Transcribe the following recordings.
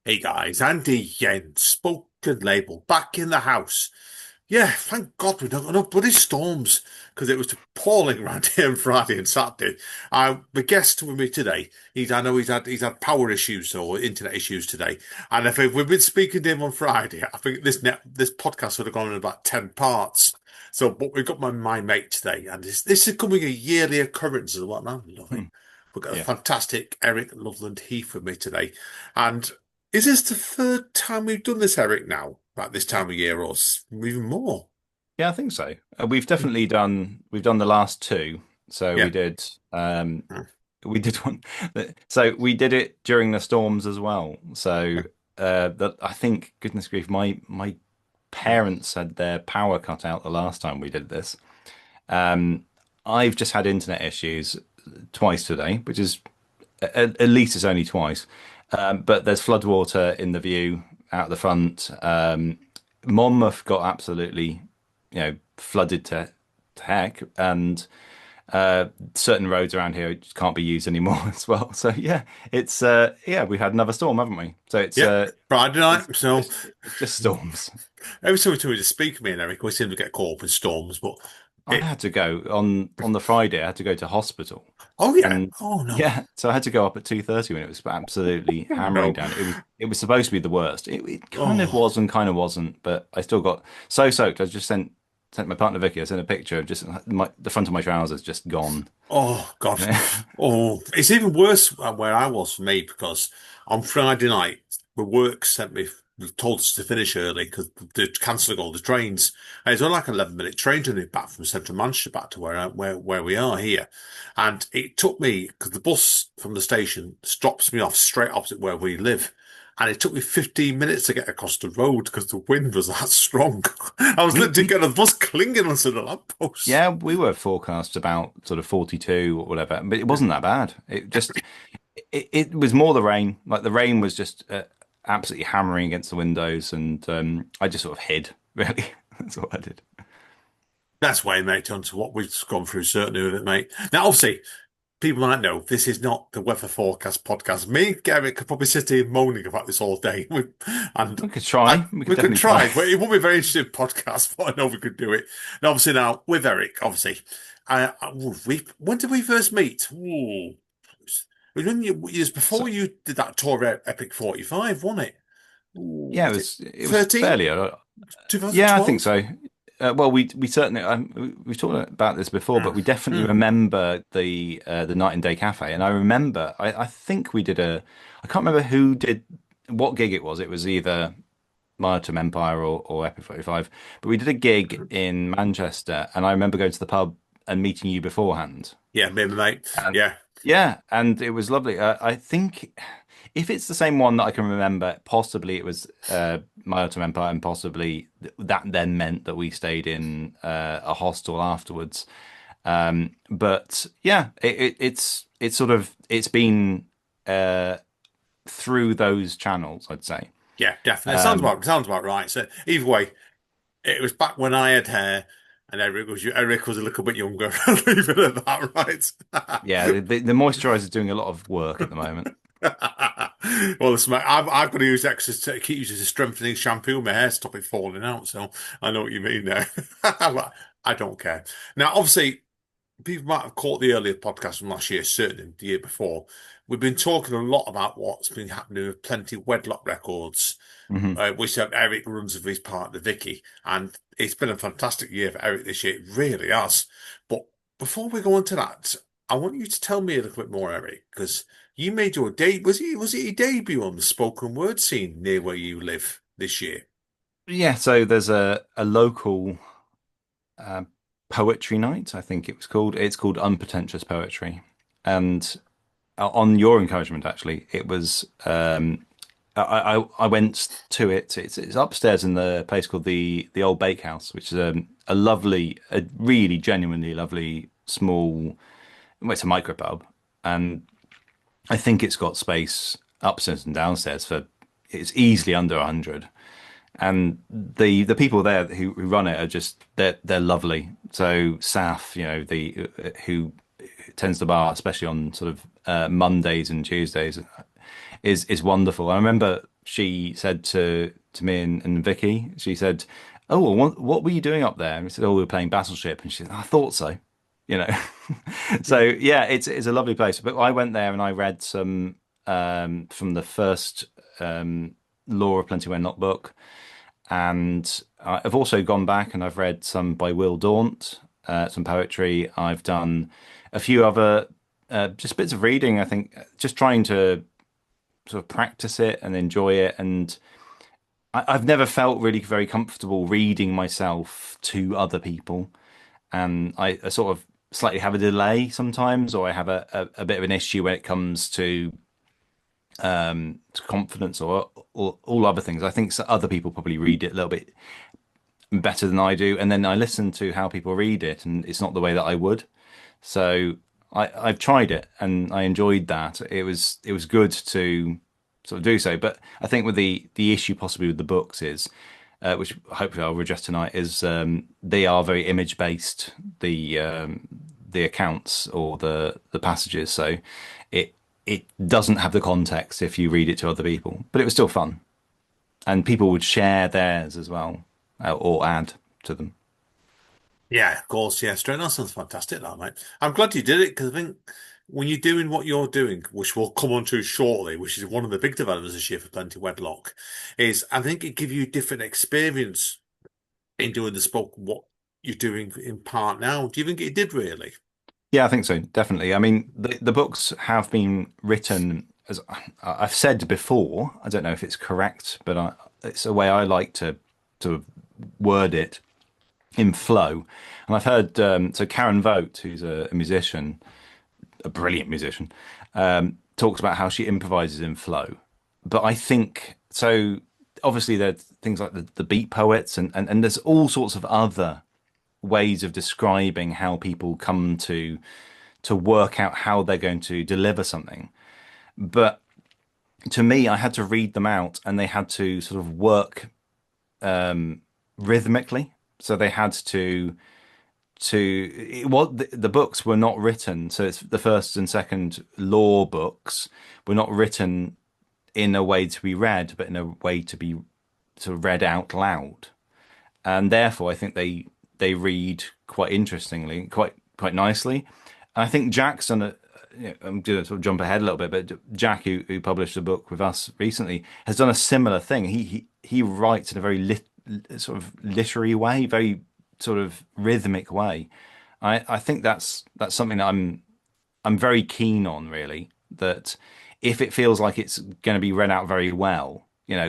Hey guys, Andy Yen, spoken label, back in the house. Yeah, thank God we don't got no bloody storms because it was appalling around here on Friday and Saturday. The guest with me today, I know he's had power issues or internet issues today, and if we've been speaking to him on Friday, I think this podcast would have gone in about 10 parts. So, but we've got my mate today, and this is becoming a yearly occurrence as well, and I love Hmm. it. We've got a Yeah. fantastic Eric Loveland Heath with me today, and is this the third time we've done this, Eric, now? About this time of year or even more? Yeah, I think so. We've done the last two. So Yeah. we did one. So we did it during the storms as well. So that I think, goodness grief, my parents had their power cut out the last time we did this. Um, I've just had internet issues twice today, which is at least it's only twice. But there's floodwater in the view out the front. Monmouth got absolutely, flooded to heck, and certain roads around here just can't be used anymore as well. So yeah, it's we've had another storm, haven't we? So it's Yeah. Friday night. it's So it's just storms. every time we talk to speak to me and Eric, we seem to get caught up in storms. But I it, had to go on the Friday. I had to go to hospital, oh yeah. and Oh no. yeah, so I had to go up at 2:30 when it was absolutely Oh hammering no. down. It was supposed to be the worst. It kind of Oh. was and kind of wasn't, but I still got so soaked. I just sent my partner Vicky. I sent a picture of just the front of my trousers just gone. Oh God. Oh, it's even worse where I was for me because on Friday night, the work sent me, told us to finish early because they're cancelling all the trains. And it's only like an 11-minute train journey back from central Manchester back to where we are here. And it took me, because the bus from the station drops me off straight opposite where we live. And it took me 15 minutes to get across the road because the wind was that strong. I was We literally we getting the bus clinging onto the lamppost. Yeah, we were forecast about sort of 42 or whatever, but it wasn't that bad. It was more the rain. Like the rain was just absolutely hammering against the windows, and I just sort of hid. Really, that's what I did. That's way, mate, on to what we've gone through, certainly with it, mate. Now, obviously, people might know this is not the weather forecast podcast. Me and Garrett could probably sit here moaning about this all day. And We could try. We could we could definitely try. try, but it won't be a very interesting podcast, but I know we could do it. And obviously now, with Eric, obviously, when did we first meet? Ooh, it was when it was So before you did that tour at Epic 45, wasn't it? Ooh, yeah, was it it was it was 13? fairly. Yeah, I think 2012? so. Well, we certainly we've talked about this before, but Mm, we definitely mm. remember the Night and Day Cafe, and I remember I think we did I can't remember who did what gig it was. It was either Maritime Empire or Epic 45, but we did a gig in Manchester, and I remember going to the pub and meeting you beforehand. Yeah, maybe, mate. And Yeah. yeah, and it was lovely. I think if it's the same one that I can remember, possibly it was My Autumn Empire, and possibly that then meant that we stayed in a hostel afterwards. But yeah, it's sort of it's been uh, through those channels, I'd say. Yeah, definitely. Um, Sounds about right. So either way, it was back when I had hair and Eric was a little bit younger. Leave it at that, yeah, right? the moisturizer is doing a lot of work at the moment. Well, listen, mate, I've got to use extra to keep using a strengthening shampoo. My hair stop it falling out, so I know what you mean there. But I don't care. Now, obviously, people might have caught the earlier podcast from last year, certainly the year before. We've been talking a lot about what's been happening with Plenty Wedlock Records, Hmm. which Eric runs with his partner Vicky, and it's been a fantastic year for Eric this year. It really has. But before we go on to that, I want you to tell me a little bit more, Eric, because you made your was it your debut on the spoken word scene near where you live this year? Yeah, so there's a local uh, poetry night, I think it was called. It's called Unpretentious Poetry, and on your encouragement, actually, it was. I went to it. It's upstairs in the place called the Old Bakehouse, which is a lovely, a really genuinely lovely small. Well, it's a micropub, and I think it's got space upstairs and downstairs for it's easily under 100. And the people there who run it are just they're lovely. So Saf, the who tends to bar, especially on sort of Mondays and Tuesdays, is wonderful. I remember she said to me and Vicky, she said, "Oh, well, what were you doing up there?" And we said, "Oh, we were playing Battleship." And she said, "I thought so." You know. So yeah, it's a lovely place. But I went there and I read some from the first Law of Plenty Wenlock book, and I've also gone back and I've read some by Will Daunt, some poetry. I've done a few other just bits of reading. I think just trying to sort of practice it and enjoy it. And I've never felt really very comfortable reading myself to other people, and I sort of slightly have a delay sometimes, or I have a bit of an issue when it comes to confidence or all other things. I think other people probably read it a little bit better than I do, and then I listen to how people read it, and it's not the way that I would. So I've tried it, and I enjoyed that. It was good to sort of do so, but I think with the issue possibly with the books is, which hopefully I'll address tonight, is they are very image based. The accounts or the passages, so it it doesn't have the context if you read it to other people, but it was still fun, and people would share theirs as well, or add to them. Yeah, of course. Yeah, straight. That sounds fantastic, that mate. I'm glad you did it because I think when you're doing what you're doing, which we'll come on to shortly, which is one of the big developments this year for Plenty Wedlock, is I think it gives you different experience in doing the spoken what you're doing in part now. Do you think it did really? Yeah, I think so, definitely. I mean, the books have been written as I've said before. I don't know if it's correct, but it's a way I like to word it in flow. And I've heard so Karen Vogt, who's a musician, a brilliant musician, talks about how she improvises in flow. But I think so. Obviously, there are things like the beat poets, and there's all sorts of other ways of describing how people come to work out how they're going to deliver something. But to me, I had to read them out, and they had to sort of work rhythmically. So they had what the books were not written. So it's the first and second law books were not written in a way to be read, but in a way to be sort of read out loud. And therefore, I think they read quite interestingly, quite nicely. I think Jack's done a. I'm going to sort of jump ahead a little bit, but Jack, who published a book with us recently, has done a similar thing. He writes in a very sort of literary way, very sort of rhythmic way. I think that's something that I'm very keen on, really. That if it feels like it's going to be read out very well,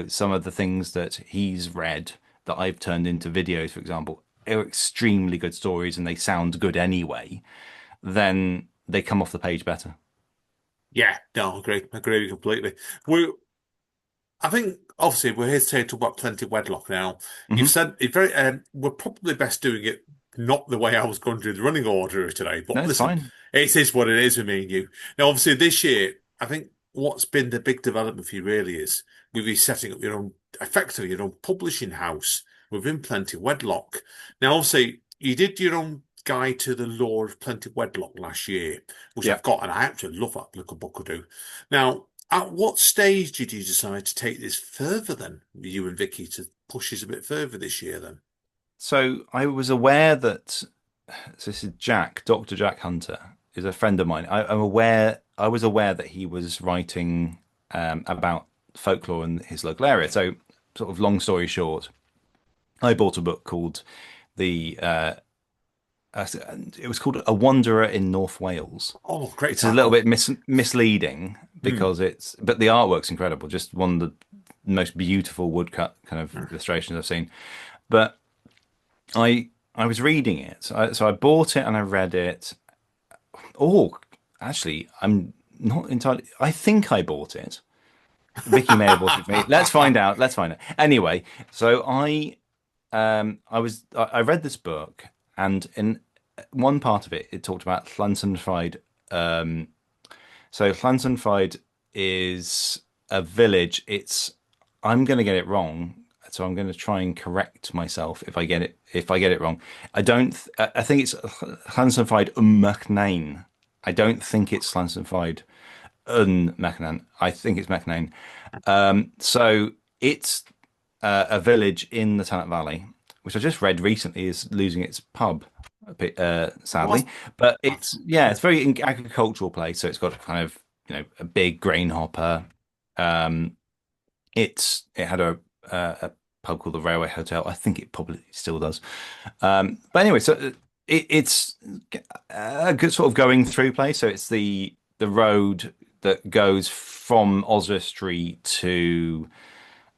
some of the things that he's read that I've turned into videos, for example, are extremely good stories and they sound good anyway, then they come off the page better. Yeah, no, agree completely. We I think obviously we're here to talk about Plenty Wedlock now. You've Hmm. said it very. We're probably best doing it not the way I was going to do the running order today. No, But it's listen, fine. it is what it is with me and you. Now, obviously, this year, I think what's been the big development for you really is with you setting up your own, effectively your own publishing house within Plenty Wedlock. Now, obviously, you did your own guide to the law of Plenty Wedlock last year, which Yeah. I've got, and I actually love that little book I do. Now. At what stage did you decide to take this further then, you and Vicky, to push this a bit further this year then? So I was aware that so this is Jack, Dr. Jack Hunter, is a friend of mine. I was aware that he was writing about folklore in his local area. So, sort of long story short, I bought a book called the uh, it was called A Wanderer in North Wales, Oh, great which is a little tackle. bit misleading Hmm. because but the artwork's incredible. Just one of the most beautiful woodcut kind of illustrations I've seen. But I was reading it, so I bought it and I read it. Oh, actually, I'm not entirely. I think I bought it. Vicky may have bought it for me. Let's find out. Let's find out. Anyway, so I read this book, and in one part of it, it talked about Llansanfraid. So Llansanfraid is a village. I'm going to get it wrong, so I'm going to try and correct myself if I get it wrong. I don't. I think it's Llansanfraid Macnain. I don't think it's Llansanfraid Mechanant. I think it's Mechanant. So it's a village in the Tanat Valley, which I just read recently is losing its pub a bit, What's sadly. But that? it's yeah, it's very agricultural place. So it's got a kind of a big grain hopper. Um, it had a pub called the Railway Hotel. I think it probably still does. But anyway, so it's a good sort of going through place. So it's the road that goes from Oswestry to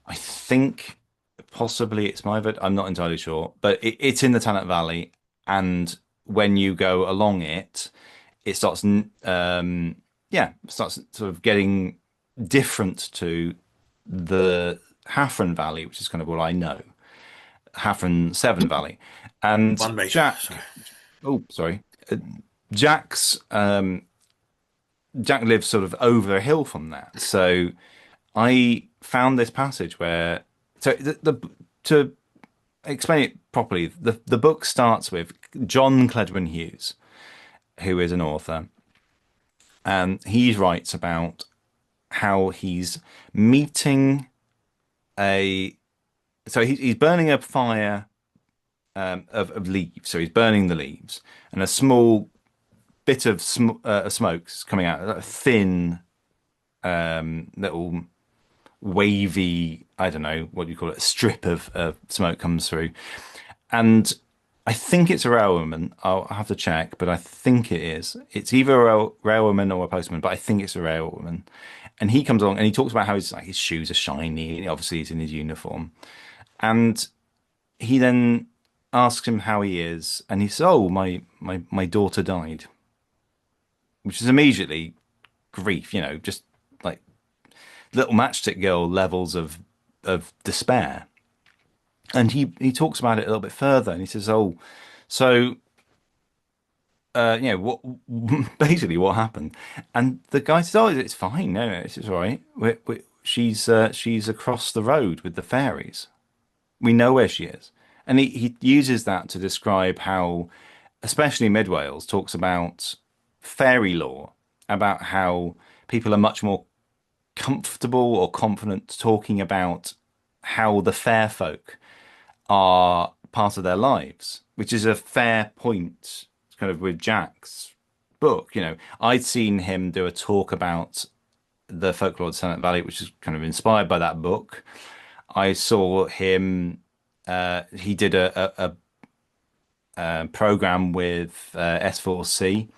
I think possibly it's Myford. I'm not entirely sure, but it's in the Tanat Valley, and when you go along it, it starts starts sort of getting different to the Haffron Valley, which is kind of what I know, Haffron Severn Valley, and Pardon me. Sorry. Jack. Oh, sorry. Uh, Jack's Jack lives sort of over a hill from that. So I found this passage where the to explain it properly, the book starts with John Cledwyn Hughes, who is an author, and he writes about how he's meeting a he's burning a fire of leaves. So he's burning the leaves, and a small bit of smoke is coming out, a thin little wavy, I don't know what you call it, a strip of smoke comes through, and I think it's a railwayman. I'll have to check, but I think it is. It's either a railwayman or a postman, but I think it's a railwayman. And he comes along and he talks about how his shoes are shiny. And obviously, he's in his uniform, and he then asks him how he is, and he says, "Oh, my daughter died," which is immediately grief. Just like little matchstick girl levels of despair. And he talks about it a little bit further, and he says, "Oh, so what basically what happened?" And the guy says, "Oh, it's fine. No, no, it's all right. She's across the road with the fairies. We know where she is." And he uses that to describe how, especially Mid Wales, talks about fairy lore, about how people are much more comfortable or confident talking about how the fair folk are part of their lives, which is a fair point kind of with Jack's book. I'd seen him do a talk about the folklore of Silent Valley, which is kind of inspired by that book. I saw him, he did a program with S4C.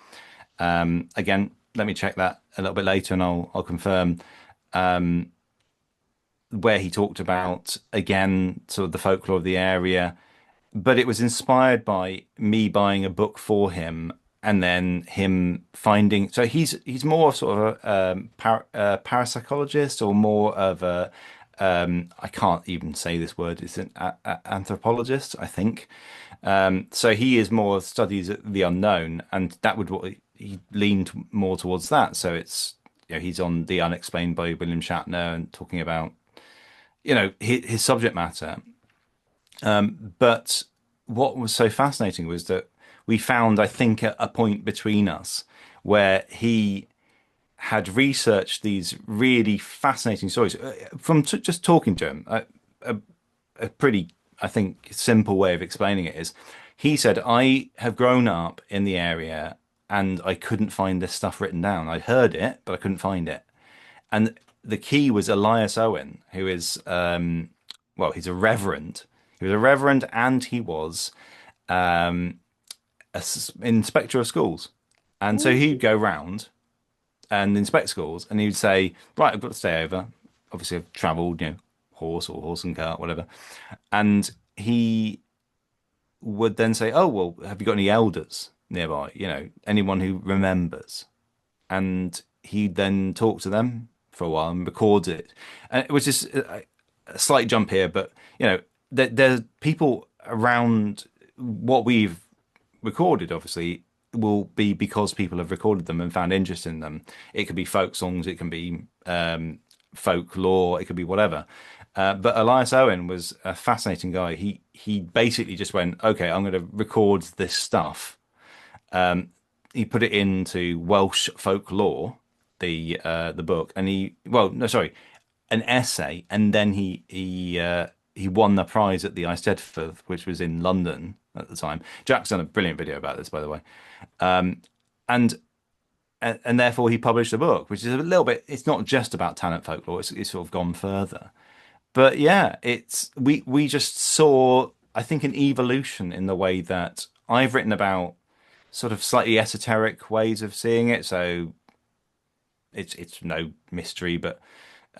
Again, let me check that a little bit later and I'll confirm where he talked about again sort of the folklore of the area, but it was inspired by me buying a book for him and then him finding. So he's more sort of a parapsychologist or more of a I can't even say this word. It's an anthropologist, I think. So he is more studies the unknown, and that would what he leaned more towards that. So it's he's on The Unexplained by William Shatner and talking about his subject matter. But what was so fascinating was that we found, I think, a point between us where he had researched these really fascinating stories from just talking to him. A pretty, I think, simple way of explaining it is he said, I have grown up in the area and I couldn't find this stuff written down. I heard it, but I couldn't find it. And the key was Elias Owen, who is, he's a reverend. He was a reverend and he was inspector of schools. And so he'd go round and inspect schools and he'd say, right, I've got to stay over. Obviously, I've travelled, horse or horse and cart, whatever. And he would then say, oh, well, have you got any elders nearby? Anyone who remembers. And he'd then talk to them for a while and record it. And it was just a slight jump here, but there's people around what we've recorded, obviously, will be because people have recorded them and found interest in them. It could be folk songs, it can be folklore, it could be whatever. But Elias Owen was a fascinating guy. He basically just went, okay, I'm going to record this stuff. He put it into Welsh folklore, the book, and well, no, sorry, an essay, and then he won the prize at the Eisteddfod, which was in London at the time. Jack's done a brilliant video about this, by the way, and and therefore he published a book, which is a little bit. It's not just about talent folklore. It's sort of gone further. But yeah, it's we just saw, I think, an evolution in the way that I've written about sort of slightly esoteric ways of seeing it. So it's no mystery, but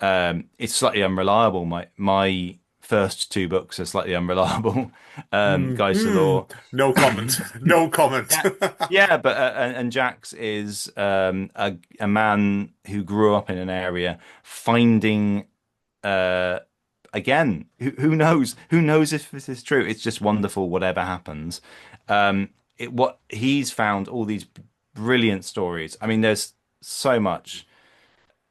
it's slightly unreliable. My first two books are slightly unreliable. Guides to Hmm. Law. No comment. No comment. Yeah, yeah, but and Jax is a man who grew up in an area, finding uh again, who knows? Who knows if this is true? It's just wonderful, whatever happens. What he's found all these brilliant stories. I mean, there's so much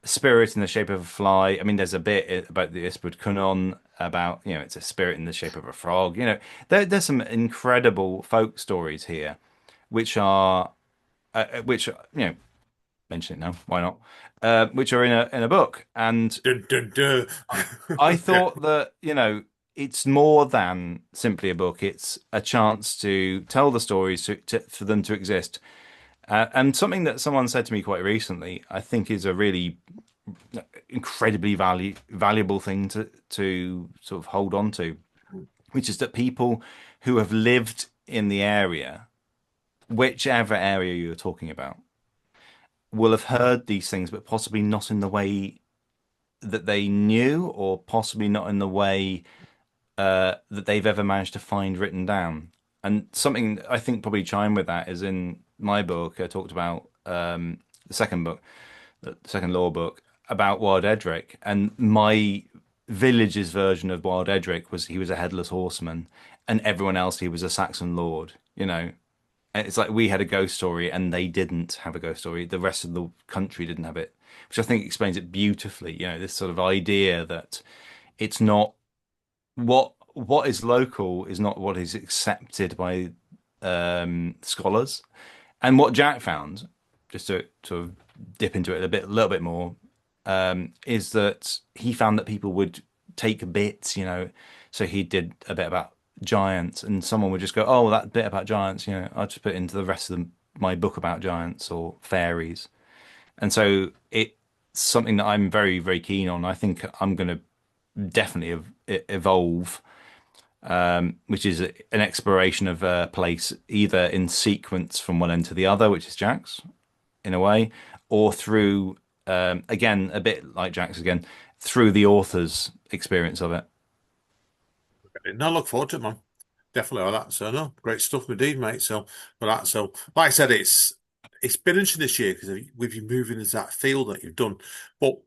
spirit in the shape of a fly. I mean, there's a bit about the Ysbryd Cwnon about, it's a spirit in the shape of a frog. There's some incredible folk stories here, which mention it now, why not? Which are in a book, and Dun, dun, dun. I Yeah. thought that, it's more than simply a book. It's a chance to tell the stories for them to exist. And something that someone said to me quite recently, I think is a really incredibly valuable thing to sort of hold on to, which is that people who have lived in the area, whichever area you're talking about, will have heard these things, but possibly not in the way that they knew, or possibly not in the way that they've ever managed to find written down. And something I think probably chime with that is in my book. I talked about the second book, the second law book, about Wild Edric, and my village's version of Wild Edric was he was a headless horseman, and everyone else he was a Saxon lord. And it's like we had a ghost story and they didn't have a ghost story. The rest of the country didn't have it, which I think explains it beautifully. This sort of idea that it's not what is local is not what is accepted by scholars. And what Jack found, just to sort of dip into it a little bit more, is that he found that people would take bits. So he did a bit about giants, and someone would just go, "Oh, well, that bit about giants, I'll just put it into the rest of my book about giants or fairies." And so it's something that I'm very, very keen on. I think I'm going to definitely evolve, which is an exploration of a place either in sequence from one end to the other, which is Jack's in a way, or through, again, a bit like Jack's again, through the author's experience of it. No, look forward to it, man. Definitely all that. So no, great stuff indeed, mate. So for that, so like I said, it's been interesting this year because with you moving into that field that you've done. But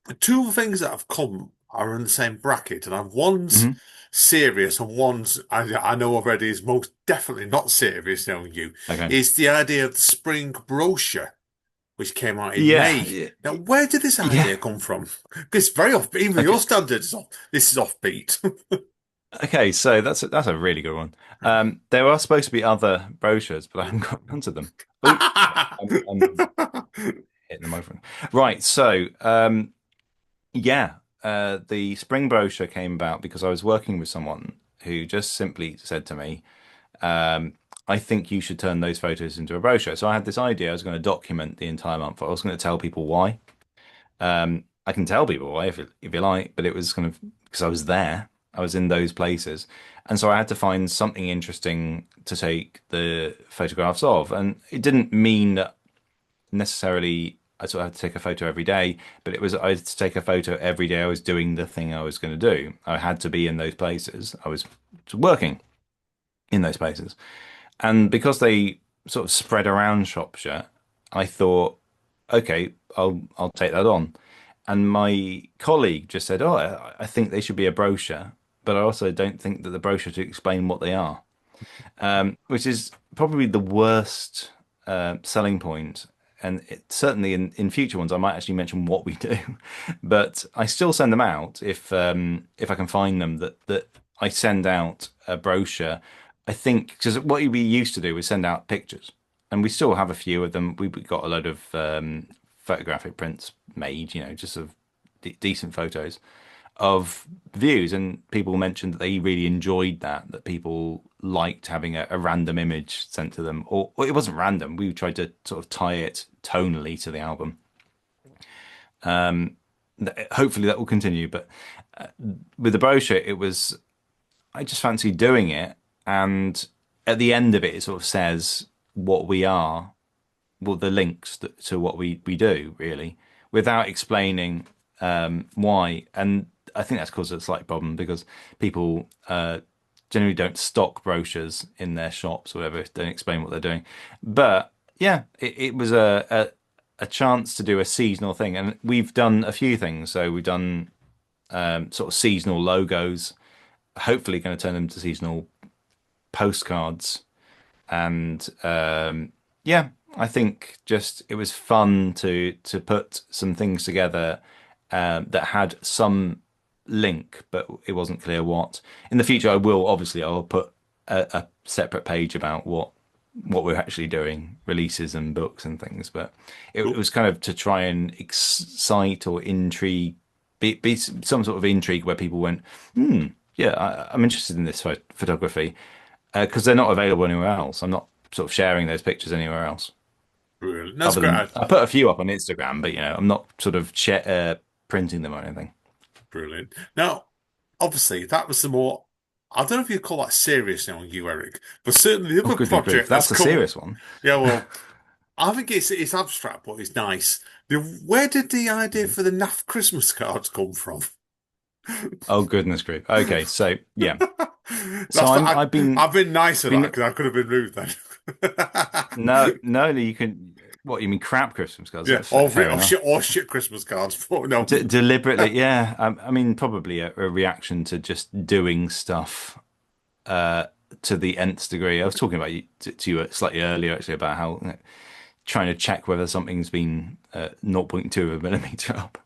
the two things that have come are in the same bracket, and I've one's Hmm. serious and one's I know already is most definitely not serious, knowing you, Okay. is the idea of the spring brochure, which came out in Yeah, May. Now, where did this yeah. idea come from? Because it's very off, even your Okay. standards, this is offbeat. Okay, so that's a really good one. There are supposed to be other brochures, but I haven't got onto them. Oh, I'm hitting the microphone. Right, so yeah, the spring brochure came about because I was working with someone who just simply said to me, um, "I think you should turn those photos into a brochure." So I had this idea. I was going to document the entire month. I was going to tell people why. I can tell people why if you like, but it was kind of because I was there. I was in those places, and so I had to find something interesting to take the photographs of. And it didn't mean that necessarily I sort of had to take a photo every day, but it was I had to take a photo every day I was doing the thing I was going to do. I had to be in those places. I was working in those places. And because they sort of spread around Shropshire, I thought, okay, I'll take that on. And my colleague just said, "Oh, I think they should be a brochure, but I also don't think that the brochure to explain what they are," which is probably the worst selling point. And certainly in future ones, I might actually mention what we do, but I still send them out if I can find them. That I send out a brochure. I think because what we used to do was send out pictures, and we still have a few of them. We got a load of photographic prints made, just sort of decent photos of views, and people mentioned that they really enjoyed that people liked having a random image sent to them, or it wasn't random. We tried to sort of tie it tonally to the album. Hopefully that will continue, but with the brochure, it was I just fancied doing it, and at the end of it, it sort of says what we are, well, the links to what we do, really, without explaining why. And I think that's caused a slight problem because people generally don't stock brochures in their shops or whatever, don't explain what they're doing. But yeah, it was a chance to do a seasonal thing, and we've done a few things. So we've done sort of seasonal logos, hopefully going to turn them to seasonal postcards. And yeah, I think just it was fun to put some things together that had some link, but it wasn't clear what. In the future, I'll put a separate page about what we're actually doing, releases and books and things. But it Cool. was kind of to try and excite or intrigue, be some sort of intrigue where people went, yeah, I'm interested in this photography because they're not available anywhere else. I'm not sort of sharing those pictures anywhere else. Brilliant. That's Other great. than I put a few up on Instagram, but I'm not sort of printing them or anything. Brilliant. Now, obviously, that was the more, I don't know if you call that serious now, you, Eric, but certainly the Oh, other goodness grief, project that's that's a come. serious one. Yeah, well, I think it's abstract, but it's nice. Where did the idea for the naff Christmas cards come from? Oh, goodness grief. Okay, so yeah, so That's not, I've been I've been nice with that been because I could have been rude then. no, you can. What you mean, crap Christmas cards? Yeah, That's fair enough. or shit Christmas cards. But no, Deliberately, yeah. I mean, probably a reaction to just doing stuff uh, to the nth degree. I was talking about to you slightly earlier, actually, about how trying to check whether something's been zero point 0.2 of a millimeter up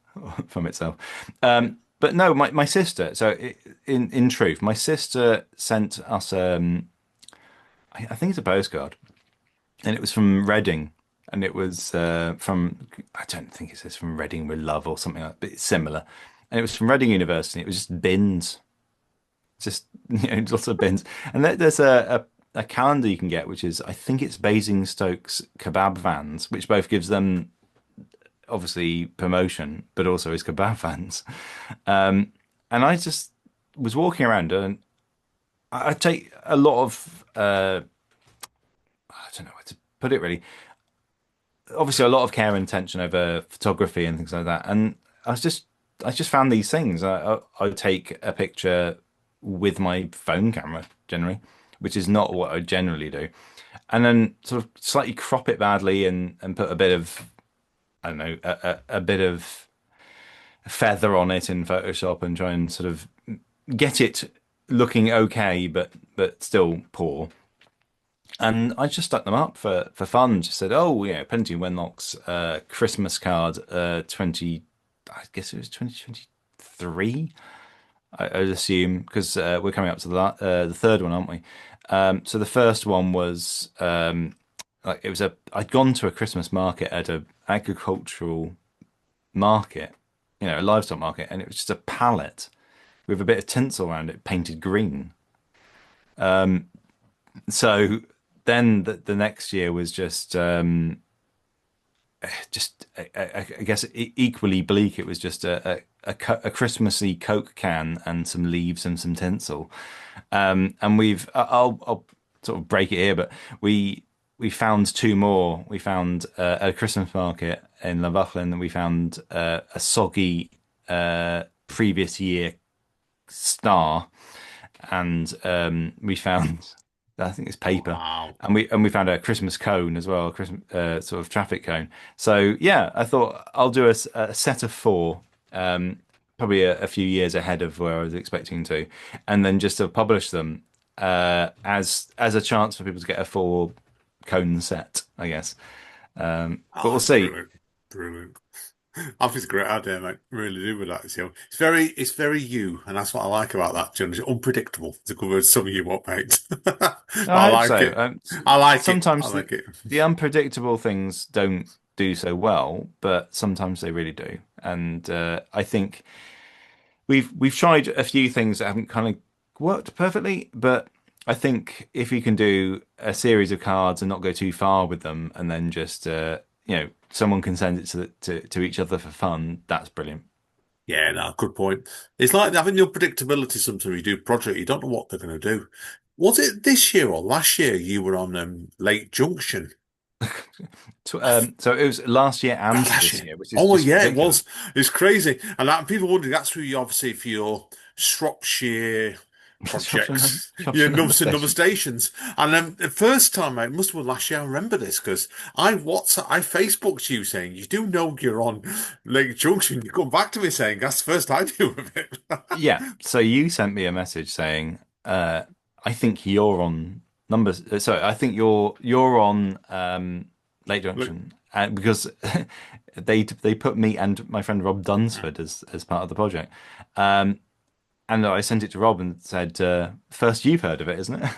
from itself. But no, my sister. So in truth, my sister sent us. I think it's a postcard, and it was from Reading, and it was from I don't think it says from Reading with love or something like that, but it's similar. And it was from Reading University. It was just bins, just lots of bins. And there's a calendar you can get, which is I think it's Basingstoke's kebab vans, which both gives them obviously promotion, but also is kebab vans. And I just was walking around, and I take a lot of I don't know how to put it really. Obviously, a lot of care and attention over photography and things like that. And I just found these things. I take a picture with my phone camera generally, which is not what I generally do, and then sort of slightly crop it badly and put a bit of I don't know a bit of feather on it in Photoshop and try and sort of get it looking okay, but still poor. And I just stuck them up for fun. Just said, oh, Plenty Wenlock's Christmas card, 20, I guess it was 2023. I'd assume because we're coming up to the third one, aren't we? So the first one was like it was I'd gone to a Christmas market at a agricultural market, a livestock market, and it was just a pallet with a bit of tinsel around it, painted green. So then the next year was just I guess equally bleak. It was just a Christmassy Coke can and some leaves and some tinsel. And I'll sort of break it here, but we found two more. We found at a Christmas market in Loveland, and we found a soggy previous year star, and we found I think it's paper, wow. and we found a Christmas cone as well, a Christmas sort of traffic cone. So yeah, I thought I'll do a set of four, probably a few years ahead of where I was expecting to, and then just to publish them as a chance for people to get a four cone set, I guess. But Oh, we'll that's see. brilliant. Brilliant. I think it's a great idea, mate. Really do with that. It's very you, and that's what I like about that. John. It's unpredictable. It's a good word. Some of you won't, mate. But I I hope like so. it. I like it. I Sometimes like it. the unpredictable things don't. do so well, but sometimes they really do. And I think we've tried a few things that haven't kind of worked perfectly, but I think if you can do a series of cards and not go too far with them, and then just someone can send it to each other for fun, that's brilliant. Yeah, no, good point. It's like having your predictability sometimes you do a project, you don't know what they're going to do. Was it this year or last year you were on Lake Junction? So it was last year and Last this year. year, which is Oh just yeah, it ridiculous. was. It's crazy. And that, people wonder that's who you obviously for your Shropshire projects, Shropshire number number station. stations. And then the first time, it must have been last year, I remember this because I Facebooked you saying, you do know you're on Lake Junction. You come back to me saying, that's the first I knew of it. Yeah. So you sent me a message saying, I think you're on numbers. Sorry, I think you're on Lake Look, Junction, because they put me and my friend Rob Dunsford as part of the project. Um, and I sent it to Rob and said, first you've heard of it, isn't it?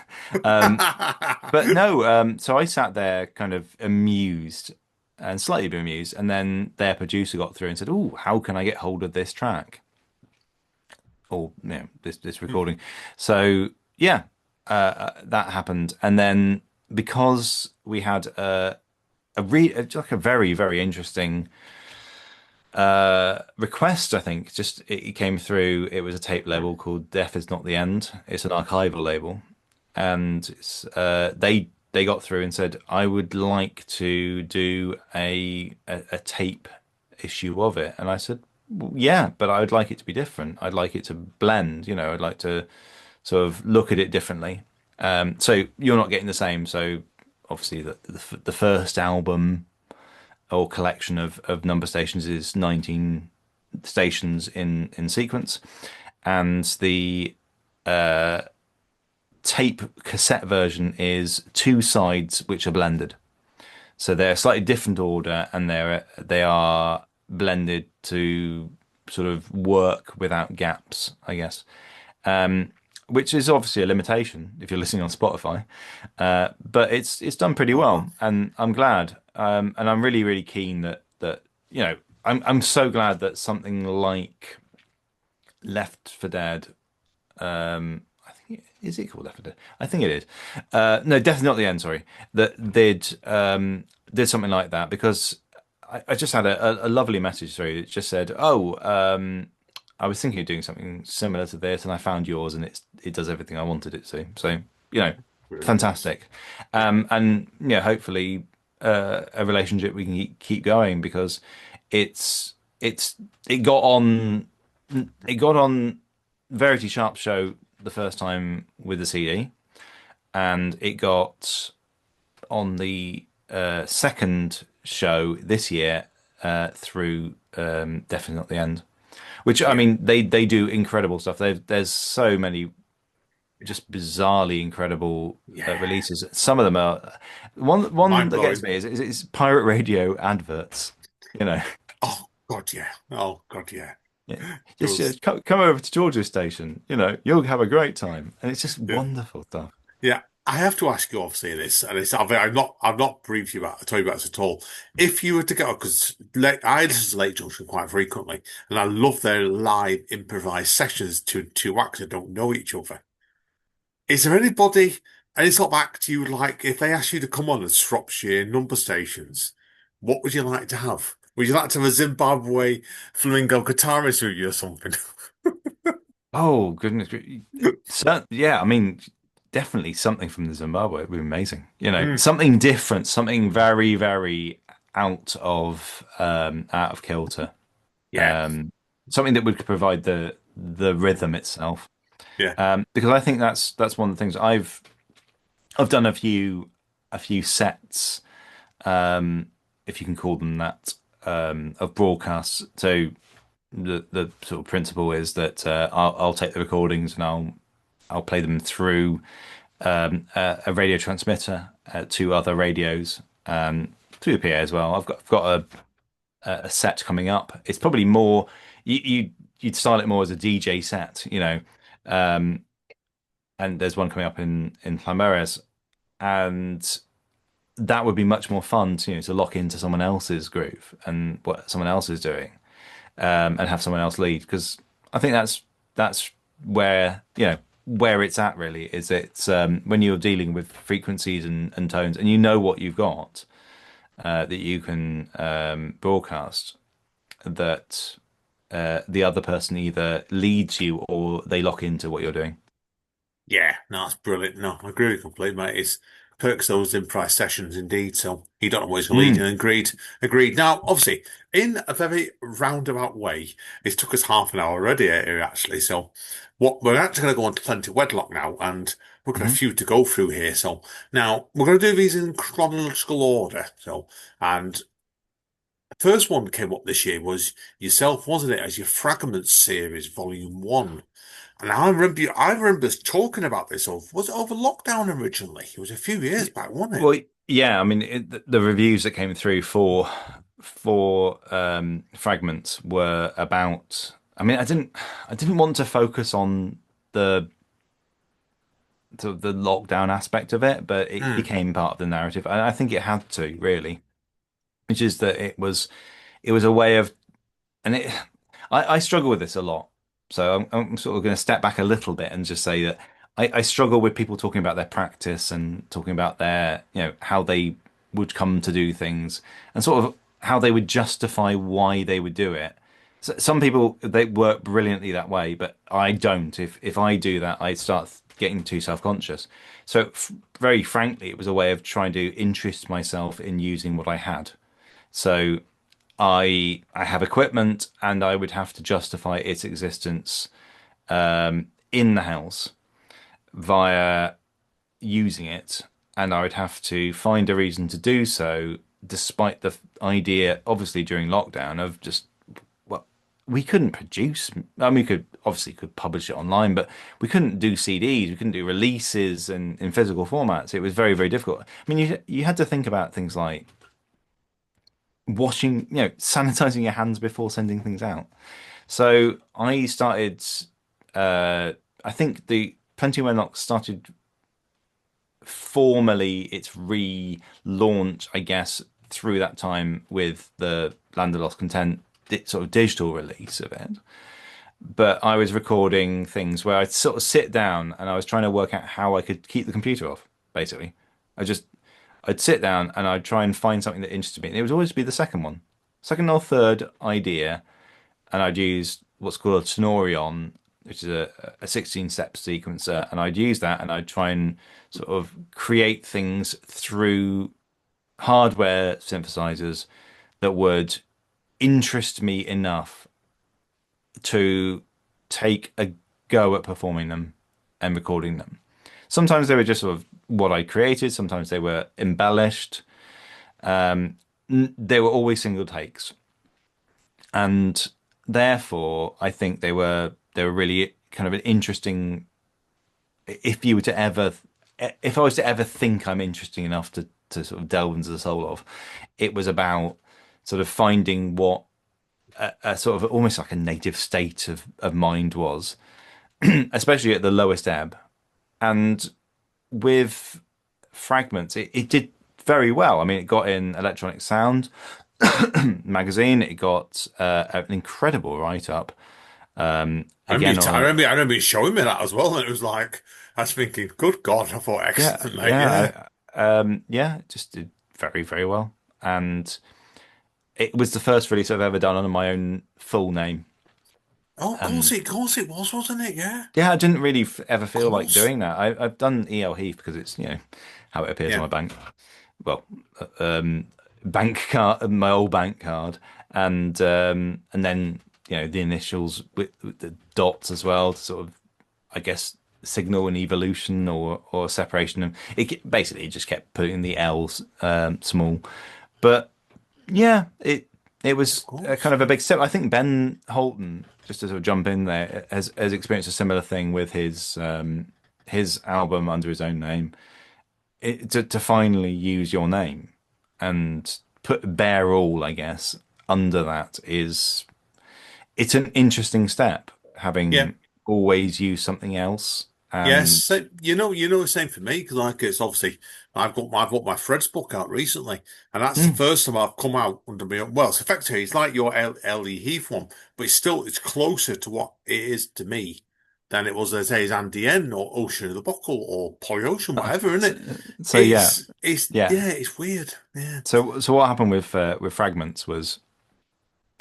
But no. So I sat there kind of amused and slightly bemused, and then their producer got through and said, "Oh, how can I get hold of this track?" Or this recording. So yeah, that happened, and then because we had like a very very interesting request, I think just it came through. It was a tape label called Death Is Not the End. It's an archival label, and they got through and said, I would like to do a tape issue of it. And I said, "Well, yeah, but I would like it to be different. I'd like it to blend, I'd like to sort of look at it differently." So you're not getting the same. So obviously the first album or collection of number stations is 19 stations in sequence, and the tape cassette version is two sides which are blended. So they're a slightly different order, and they are blended to sort of work without gaps, I guess. Which is obviously a limitation if you're listening on Spotify, but it's done pretty oh, well, and I'm glad. And I'm really really keen that I'm so glad that something like Left for Dead. I think is it called Left 4 Dead? I think it is. No, definitely not the end. Sorry, that did something like that, because I just had a lovely message through. It just said, "Oh, I was thinking of doing something similar to this, and I found yours, and it does everything I wanted it to." So brilliant. fantastic. And hopefully a relationship we can keep going, because it's it got on it got on Verity Sharp's show the first time with the CD, and it got on the second show this year through Definitely Not the End. Which, I Yeah, mean, they do incredible stuff. There's so many just bizarrely incredible yeah. releases. Some of them are one Mind that gets blowing. me is pirate radio adverts. You know, Oh, God, yeah. Oh, God, yeah. yeah. Just Does. come over to Georgia Station. You'll have a great time, and it's just Yeah. wonderful stuff. Yeah, I have to ask you obviously this, and I've not briefed you about, told you about this at all. If you were to go, because I listen to Late Junction quite frequently, and I love their live improvised sessions to two acts that don't know each other. Is there anybody, any sort of act you would like, if they asked you to come on as Shropshire number stations, what would you like to have? Would you like to have a Zimbabwe flamingo guitarist with you or something? Oh goodness, so, yeah. I mean, definitely something from the Zimbabwe would be amazing. Mm, Something different, something very, very out of kilter. yeah, Um, Something that would provide the rhythm itself. yeah, Because I think that's one of the things I've done a few sets, if you can call them that, of broadcasts. So the sort of principle is that I'll take the recordings and I'll play them through a radio transmitter to other radios, through the PA as well. I've got a set coming up. It's probably more you'd style it more as a DJ set, and there's one coming up in Llameres, and that would be much more fun to, to lock into someone else's groove and what someone else is doing, and have someone else lead. Because I think that's where, where it's at really, is it's when you're dealing with frequencies and tones, and you know what you've got, that you can broadcast, that the other person either leads you or they lock into what you're doing. Yeah, no, that's brilliant. No, I agree with you completely, mate. It's perks those improv sessions indeed. So you don't know what he's going to lead Mm. in. Agreed. Agreed. Now, obviously, in a very roundabout way, it took us half an hour already here, actually. So what we're actually going to go on to Plenty Wedlock now, and we've got a Hmm. few to go through here. So now we're going to do these in chronological order. So, and the first one that came up this year was yourself, wasn't it, as your Fragments series, Volume 1. And I remember us talking about this over, was it over lockdown originally? It was a few years back, wasn't it? Well, yeah, I mean, the reviews that came through for fragments were about. I mean, I didn't want to focus on the the lockdown aspect of it, but it Hmm. became part of the narrative. And I think it had to really, which is that it was a way of, and I struggle with this a lot. So I'm sort of going to step back a little bit and just say that I struggle with people talking about their practice and talking about their, how they would come to do things and sort of how they would justify why they would do it. So some people, they work brilliantly that way, but I don't. If I do that, I start getting too self-conscious. So very frankly, it was a way of trying to interest myself in using what I had. So I have equipment and I would have to justify its existence in the house via using it, and I would have to find a reason to do so, despite the idea, obviously during lockdown, of just, well, we couldn't produce. I mean, we could publish it online, but we couldn't do CDs, we couldn't do releases in physical formats. It was very, very difficult. I mean, you had to think about things like washing, sanitizing your hands before sending things out. So I started. Uh, I think the Plenty Wenlock started formally its relaunch, I guess, through that time with the Land of Lost Content sort of digital release of it. But I was recording things where I'd sort of sit down and I was trying to work out how I could keep the computer off, basically. I just I'd sit down and I'd try and find something that interested me. And it would always be the second one. Second or third idea, and I'd use what's called a Tenorion, which is a 16 step sequencer, and I'd use that and I'd try and sort of create things through hardware synthesizers that would interest me enough to take a go at performing them and recording them. Sometimes they were just sort of what I created, sometimes they were embellished. They were always single takes. And therefore I think they were really kind of an interesting, if you were to ever, if I was to ever think I'm interesting enough to sort of delve into the soul of, it was about sort of finding what a sort of almost like a native state of mind was, especially at the lowest ebb. And with fragments, it did very well. I mean, it got in Electronic Sound magazine. It got an incredible write up. Again, on a, I remember you showing me that as well, and it was like I was thinking, good God, I thought yeah, excellent, mate. Yeah. yeah, yeah, it just did very, very well. And it was the first release I've ever done under my own full name. Oh, And of course it was, wasn't it? Yeah, of yeah, I didn't really ever feel like course. doing that. I've done EL Heath because it's, how it appears on Yeah. my bank. Well, bank card, my old bank card, and then the initials with the dots as well to sort of, I guess, signal an evolution or separation. And basically just kept putting the L's small, but yeah, it Of was a kind course. of a big step. I think Ben Holton, just to sort of jump in there, has experienced a similar thing with his album under his own name. To finally use your name and put bare all, I guess, under that it's an interesting step, Yeah. having always used something else. Yes, And the same for me because like it's obviously I've got my Fred's book out recently, and that's the mm, first time I've come out under me. Well, it's effectively it's like your L.E. Heath one, but it's closer to what it is to me than it was as say as Andy N or Ocean of the Buckle or Polyocean, whatever, isn't so, it? so yeah, It's yeah. yeah, it's weird. Yeah. So what happened with Fragments was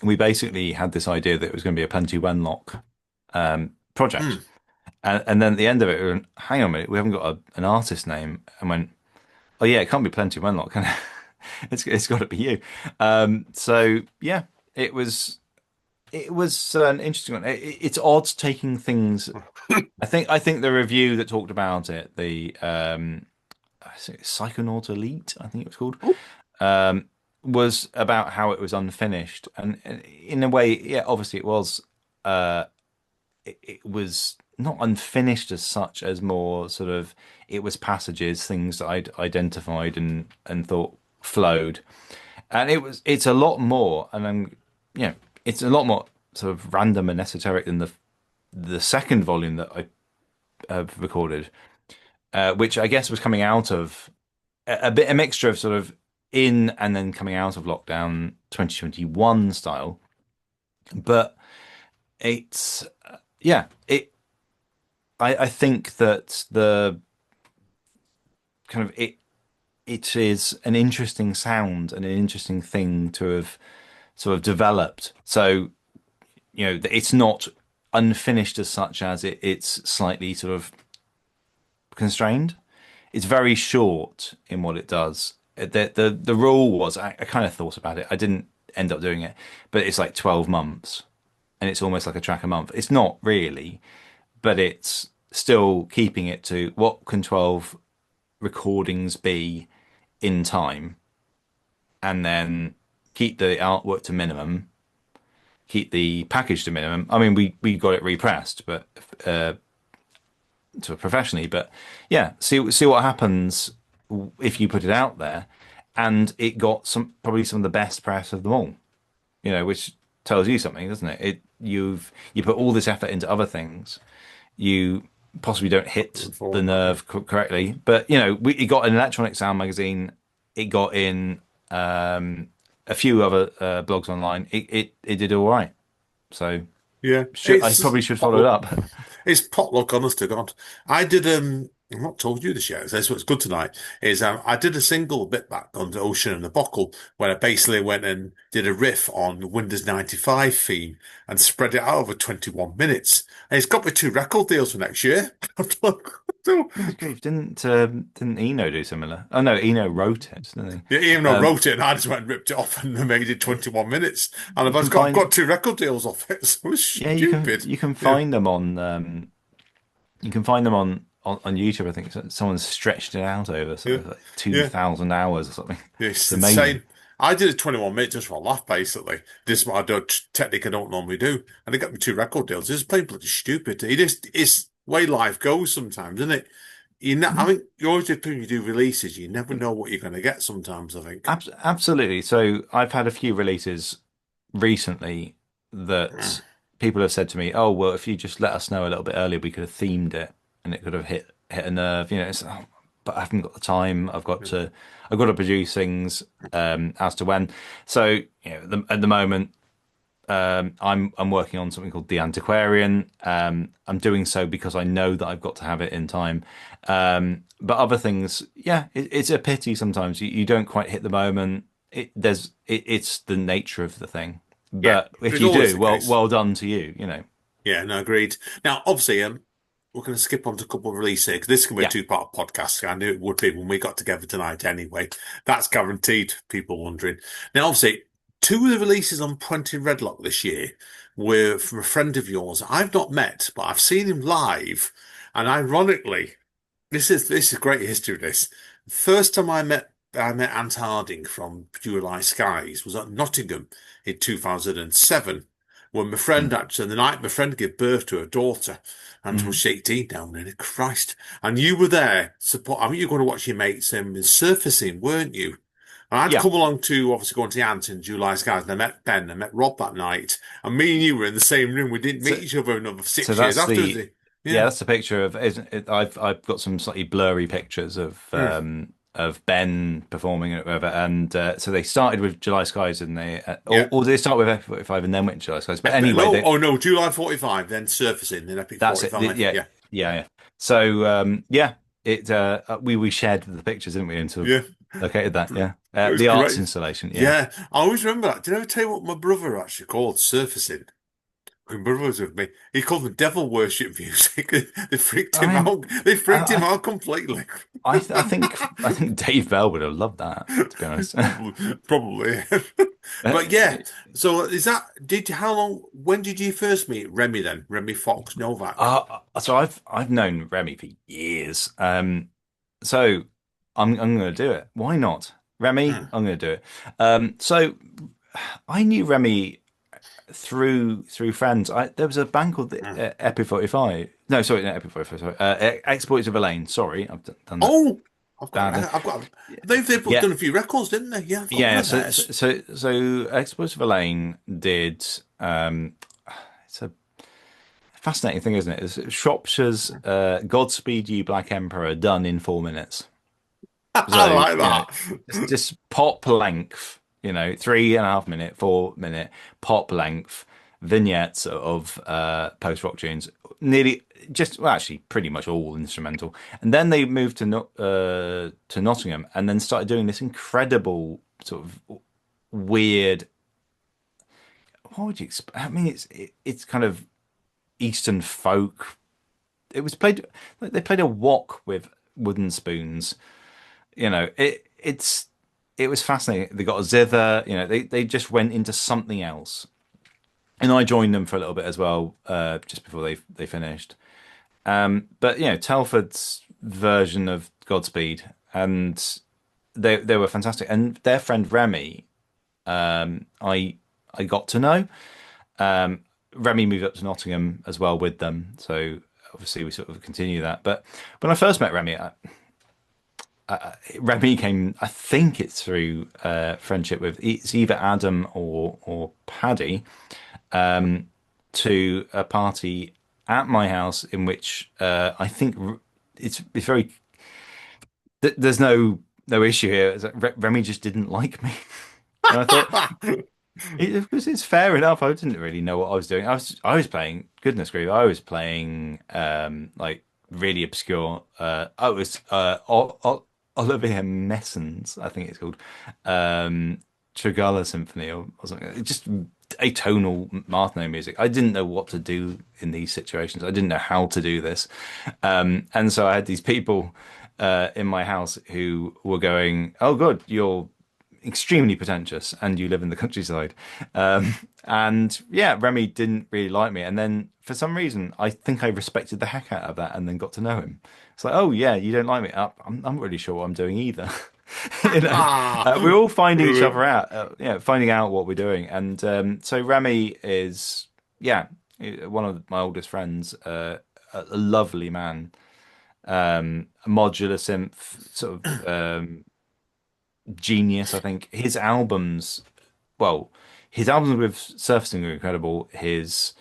we basically had this idea that it was going to be a Plenty Wenlock project. Mm. And then at the end of it, we went, hang on a minute, we haven't got an artist name. And went, oh yeah, it can't be Plenty Wenlock, can it? It's got to be you. So yeah, it was it was an interesting one. It's odd taking things. I think the review that talked about it, the I think Psychonaut Elite, I think it was called, um, was about how it was unfinished, and in a way, yeah, obviously it was. It was not unfinished as such as more sort of it was passages, things that I'd identified and thought flowed, and it's a lot more, and then yeah, it's a lot more sort of random and esoteric than the second volume that I have recorded, which I guess was coming out of a mixture of sort of in and then coming out of lockdown 2021 style, but it's yeah, I think that the kind of it is an interesting sound and an interesting thing to have sort of developed. So, it's not unfinished as such as it's slightly sort of constrained. It's very short in what it does. The rule was I kind of thought about it. I didn't end up doing it, but it's like 12 months and it's almost like a track a month. It's not really, but it's still keeping it to what can 12 recordings be in time, and then keep the artwork to minimum, keep the package to minimum. I mean, we got it repressed, but professionally, but yeah, see what happens if you put it out there, and it got probably some of the best press of them all. Which tells you something, doesn't it? You put all this effort into other things, you possibly don't hit the Format, yeah. nerve correctly. But it got an Electronic Sound magazine. It got in a few other blogs online. It did all right. So Yeah, I it's probably should follow it potluck. up. It's potluck, honest to God. I did I've not told you this yet, so that's what's good tonight, is I did a single bit back on the Ocean and the Buckle where I basically went and did a riff on the Windows 95 theme and spread it out over 21 minutes. And it's got me two record deals for next year. Good grief! Didn't Eno do similar? Oh no, Eno wrote it, didn't Yeah, even he? though I wrote it and I just went and ripped it off and made it 21 minutes. And You can I've find got two record deals off it. So it was yeah, you can stupid. you can Yeah. find them on on YouTube. I think someone's stretched it out over Yeah. sort of like two Yeah. thousand hours or something. Yeah, It's it's amazing. insane. I did a 21 minute just for a laugh, basically. This is what I don't, technically I don't normally do. And they got me two record deals. It's plain bloody stupid. It's way life goes sometimes, isn't it? I think you always do, when you do releases, you never know what you're going to get sometimes, I think. Absolutely. So I've had a few releases recently that people have said to me, "Oh, well, if you just let us know a little bit earlier, we could have themed it, and it could have hit a nerve." But I haven't got the time. I've got to produce things as to when. So at the moment, I'm working on something called The Antiquarian. I'm doing so because I know that I've got to have it in time. But other things, yeah, it's a pity sometimes you don't quite hit the moment. It's the nature of the thing. Yeah, But if it's you always do, the case. well done to you. Yeah, no, agreed. Now, obviously, we're going to skip on to a couple of releases here 'cause this can be a Yeah. two-part podcast. I knew it would be when we got together tonight anyway. That's guaranteed, people wondering. Now, obviously, two of the releases on Plenty Redlock this year were from a friend of yours I've not met, but I've seen him live. And ironically, this is great history, this. First time I met Ant Harding from July Skies was at Nottingham in 2007 when my friend Mm. actually, the night my friend gave birth to her daughter, and Mm. was 18 now, really, Christ. And you were there, support. I mean, you were going to watch your mates surfacing, weren't you? And I'd Yeah. come along to obviously going to the Ant in July Skies, and I met Ben, I met Rob that night, and me and you were in the same room. We didn't So meet each other another so 6 years that's afterwards. the Yeah, Yeah. that's a picture of. Isn't it, I've got some slightly blurry pictures Mm. of Ben performing and whatever, and so they started with July Skies, and they Yeah. or they start with F45 and then went to July Skies. But anyway, No, they oh no, July 45, then surfacing in Epic that's it. 45. Yeah, Yeah. yeah, yeah. So yeah, it we shared the pictures, didn't we, and sort of Yeah. located that. Yeah, It was the arts great. installation. Yeah. Yeah. I always remember that. Did I ever tell you what my brother actually called surfacing? When my brother was with me, he called them devil worship music. They freaked I him mean, out. They freaked him I out completely. I think Dave Bell would have loved that, to be honest. Probably. Uh, But yeah, so is that did how long when did you first meet Remy then? Remy Fox Novak. so I've known Remy for years. So I'm going to do it. Why not? Remy, Hmm. I'm going to do it. So I knew Remy through friends. There was a band called the, Hmm. Epi 45. No, sorry, not Epi 45. Sorry, Exploits of Elaine. Sorry, I've done that Oh, badly. I've got they've Yeah, done a few records, didn't they? Yeah, I've got one yeah. of theirs. So Exploits of Elaine did. It's a fascinating thing, isn't it? It's Shropshire's Godspeed You Black Emperor done in 4 minutes. I So, like just pop length, 3.5 minute, 4 minute pop length vignettes of post rock tunes. Nearly just, well, actually, pretty much all instrumental. And then they moved to Nottingham and then started doing this incredible sort of weird. What would you expect? I mean, it's kind of Eastern folk. It was played. They played a wok with wooden spoons. It was fascinating. They got a zither. They just went into something else, and I joined them for a little bit as well, just before they finished. But Telford's version of Godspeed, and they were fantastic. And their friend Remy, I got to know. Remy moved up to Nottingham as well with them, so obviously we sort of continue that. But when I first met Remy, Remy came. I think it's through friendship with it's either Adam or Paddy to a party at my house in which I think it's very. There's no issue here. It's like Remy just didn't like me, and I thought that. it's fair enough. I didn't really know what I was doing. I was playing. Goodness grief, I was playing like really obscure. I was Olivier Messens, I think it's called, Trigala Symphony or something. It's just atonal Martineau music. I didn't know what to do in these situations. I didn't know how to do this, and so I had these people in my house who were going, "Oh, good, you're extremely pretentious and you live in the countryside." And yeah, Remy didn't really like me. And then for some reason, I think I respected the heck out of that and then got to know him. It's like, oh yeah, you don't like me. I'm not really sure what I'm doing either. We're all finding each other out, finding out what we're doing. And so Remy is, yeah, one of my oldest friends, a lovely man, a modular synth sort of genius. I think well, his albums with Surfacing are incredible. His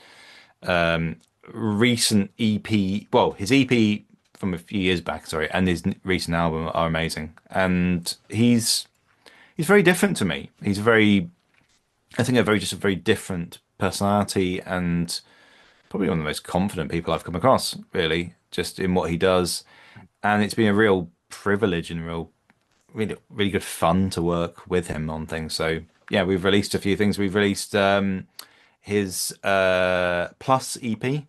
um, recent EP, well, his EP from a few years back, sorry, and his recent album are amazing. And he's very different to me. I think, just a very different personality, and probably one of the most confident people I've come across, really, just in what he does. And it's been a real privilege and really, really good fun to work with him on things. So yeah, we've released a few things. We've released his Plus EP,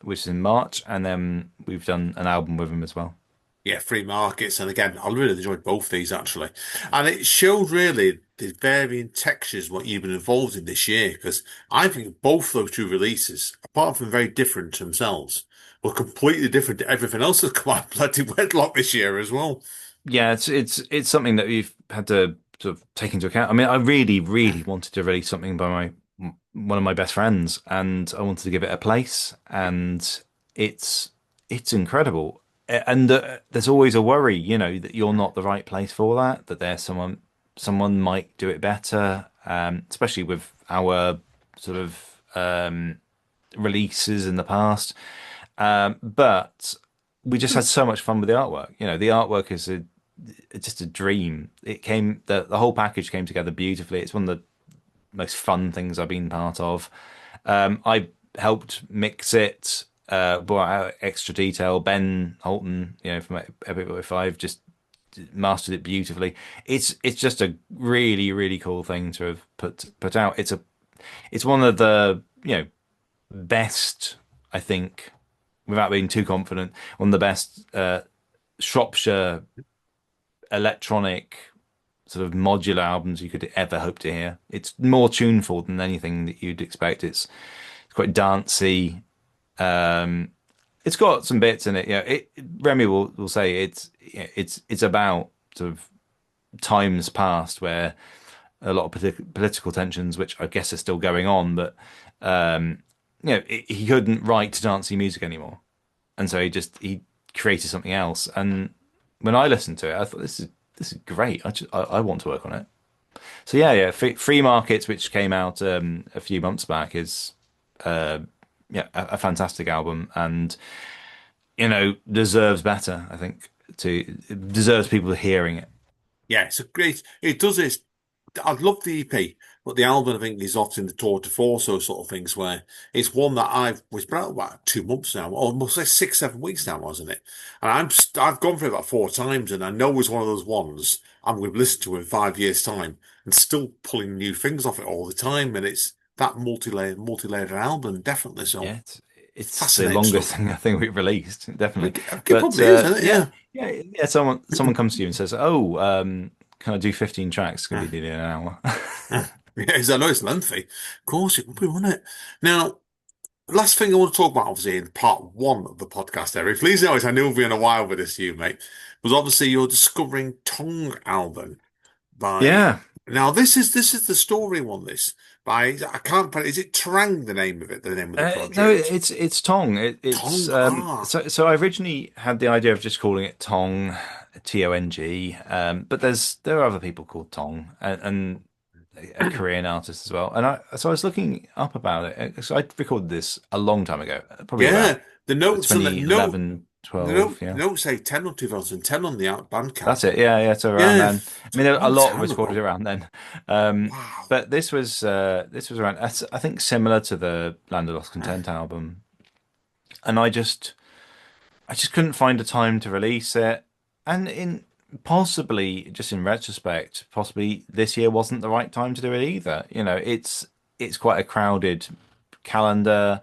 which is in March, and then we've done an album with him as well. Yeah, free markets. And again, I really enjoyed both these actually. And it showed really the varying textures what you've been involved in this year. Because I think both those two releases, apart from very different themselves, were completely different to everything else that's come out of Plenty Wedlock this year as well. Yeah, it's something that we've had to sort of take into account. I mean, I really, really wanted to release something by one of my best friends, and I wanted to give it a place, and it's incredible. And there's always a worry, that you're not the right place for that, that there's someone might do it better, especially with our sort of releases in the past. But we just had so much fun with the artwork. The artwork is just a dream. The whole package came together beautifully. It's one of the most fun things I've been part of. I helped mix it, brought out extra detail. Ben Holton, from Epic 45, just mastered it beautifully. It's just a really, really cool thing to have put out. It's one of the best, I think, without being too confident, one of the best Shropshire electronic sort of modular albums you could ever hope to hear. It's more tuneful than anything that you'd expect. It's quite dancey. It's got some bits in it. Remy will say it's about sort of times past where a lot of political tensions, which I guess are still going on, but he couldn't write dancey music anymore, and so he created something else. And when I listened to it, I thought this is great. I want to work on it. So yeah. Free Markets, which came out a few months back, is a fantastic album, and deserves better. I think it deserves people hearing it. Yeah, it's a great. It does this. I love the EP, but the album I think is often the tour de force, those sort of things where it's one that I've was about 2 months now, almost like 6, 7 weeks now, wasn't it? And I've gone for it about 4 times, and I know it's one of those ones I'm going to listen to in 5 years' time, and still pulling new things off it all the time, and it's that multi-layered album, definitely. So Yeah, it's the fascinating longest stuff. thing I think we've released, definitely. It But probably is, isn't it? yeah, Yeah. yeah. Someone comes to you and says, "Oh, can I do 15 tracks? It's gonna be nearly an hour." Yes, I know it's lengthy. Of course, it would be, wouldn't it? Now, last thing I want to talk about, obviously, in part one of the podcast, Eric, please notice I knew we've been a while with this, you, mate, was obviously your Discovering Tongue album by. Yeah. Now, this is the story one, this by I can't put is it Trang the name of it, the name of the No, project? it's Tong. It's Tongue, so I originally had the idea of just calling it Tong, Tong. But there are other people called Tong, and a Korean artist as well. And I was looking up about it. So I recorded this a long time ago, probably about yeah. The notes on the note, 2011, 12. the Yeah, notes say 10 or 2010 on the out that's Bandcamp. it. Yeah. So around Yeah, then, I mean, long a lot time was recorded ago. around then. Um, Wow. but this was around. I think similar to the Land of Lost Content album, and I just couldn't find a time to release it. And in possibly, just in retrospect, possibly this year wasn't the right time to do it either. It's quite a crowded calendar.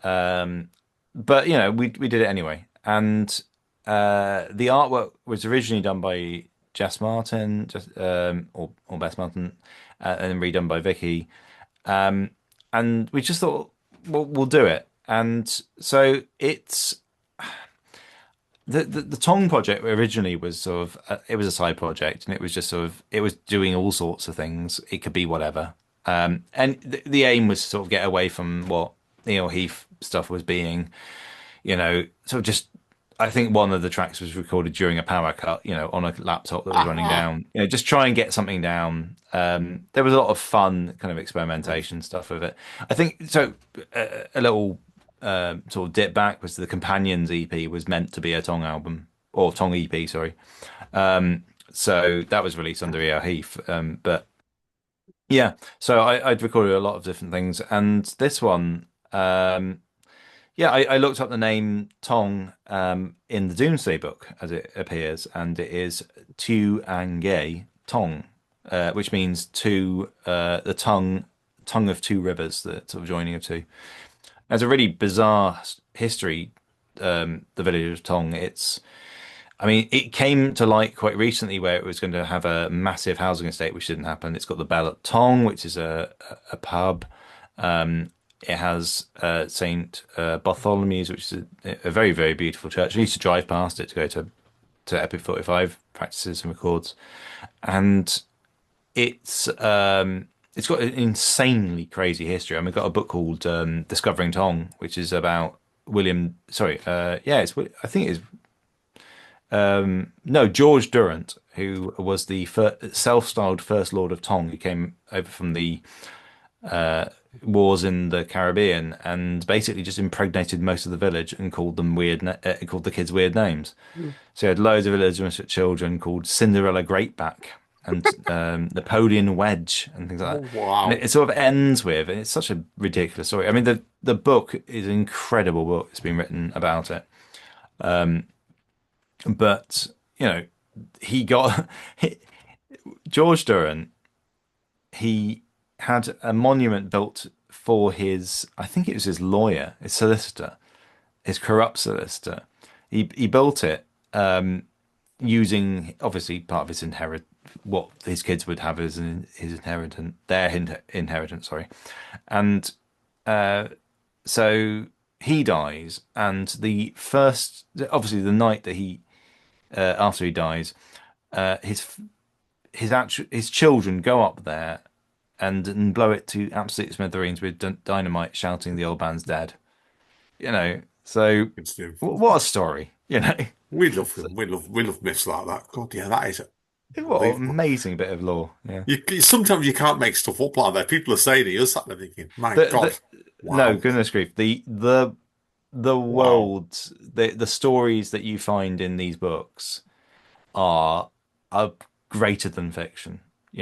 Um, but we did it anyway. And the artwork was originally done by Jess Martin, just or Bess Martin, and redone by Vicky. Um, and we just thought we'll do it. And so it's the Tong project originally was sort of it was a side project, and it was just sort of it was doing all sorts of things. It could be whatever, and the aim was to sort of get away from what Neil Heath stuff was being, sort of just. I think one of the tracks was recorded during a power cut, on a laptop that was running Ah, down. Just try and get something down. There was a lot of fun kind of experimentation stuff with it. I think so. A little sort of dip back was the Companions EP was meant to be a Tong album or Tong EP, sorry. So that was released under ER Heath. But yeah, so I'd recorded a lot of different things, and this one, yeah, I looked up the name Tong in the Doomsday Book as it appears, and it is Tu Angay Tong, which means the tongue of two rivers, the sort of joining of two. It's a really bizarre history, the village of Tong. I mean, it came to light quite recently where it was going to have a massive housing estate, which didn't happen. It's got the Bell at Tong, which is a pub. It has Saint Bartholomew's, which is a very, very beautiful church. I used to drive past it to go to Epic 45 practices and records. And it's got an insanely crazy history. I mean, we've got a book called Discovering Tong, which is about William. Sorry, yeah, I think it's no George Durrant, who was the self-styled First Lord of Tong, who came over from the wars in the Caribbean and basically just impregnated most of the village and called them called the kids weird names. Mm. So he had loads of illegitimate children called Cinderella Greatback and Napoleon Wedge and things like Oh, that. And wow. it sort of ends with, and it's such a ridiculous story. I mean, the book is an incredible book. It's been written about it, but you know, he got he, George Durant. He had a monument built for his, I think it was his lawyer, his solicitor, his corrupt solicitor. He built it using obviously part of his what his kids would have as his inheritance, inheritance, sorry. And so he dies, and obviously the night that he after he dies, his children go up there and blow it to absolute smithereens with dynamite, shouting the old man's dead. So It's new. what a story, We love So, him. We love myths like that. God, yeah, that is what an unbelievable. amazing bit of lore. Yeah. Sometimes you can't make stuff up like that. People are saying it. You're sat there thinking, my The God, no, wow, goodness grief. The wow. world, the stories that you find in these books are greater than fiction. Oh,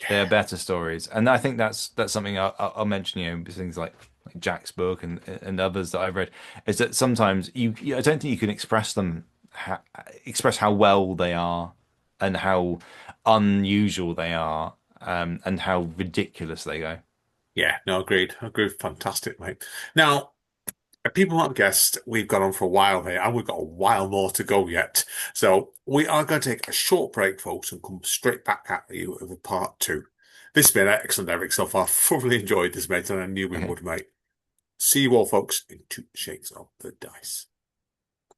They are yeah. better stories, and I think that's something I'll mention. Things like Jack's book and others that I've read is that sometimes I don't think you can express how well they are and how unusual they are, and how ridiculous they go. Yeah, no, agreed. Agreed. Fantastic, mate. Now, people might have guessed we've gone on for a while here, and we've got a while more to go yet. So we are going to take a short break, folks, and come straight back at you with part two. This has been excellent, Eric, so far. Thoroughly enjoyed this, mate, and I knew we Okay. would, mate. See you all, folks, in two shakes of the dice.